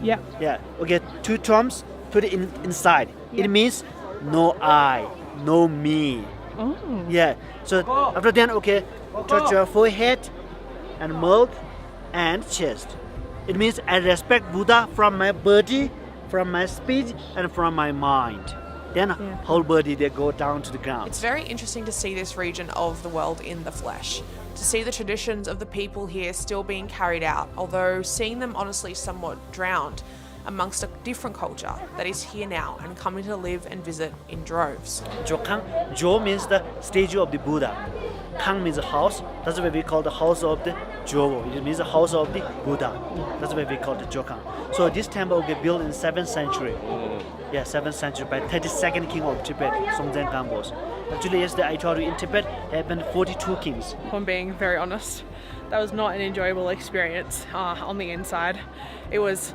Yeah. Yeah. Okay. Two thumbs. Put it inside. It means no I, no me. Oh. Yeah. So after then, okay, touch your forehead and mouth and chest. It means I respect Buddha from my body, from my speech, and from my mind. Then whole body they go down to the ground. It's very interesting to see this region of the world in the flesh, to see the traditions of the people here still being carried out, although seeing them honestly somewhat drowned amongst a different culture that is here now and coming to live and visit in droves. Jhokhang, Jo means the statue of the Buddha. Khang means a house. That's why we call the house of the Jowo. It means the house of the Buddha. That's why we call it Jhokhang. So this temple was built in 7th century. Yeah, 7th century by 32nd king of Tibet, Songtsen Gampo. Actually, yesterday I told you in Tibet happened 42 kings. If I'm being very honest, that was not an enjoyable experience on the inside. It was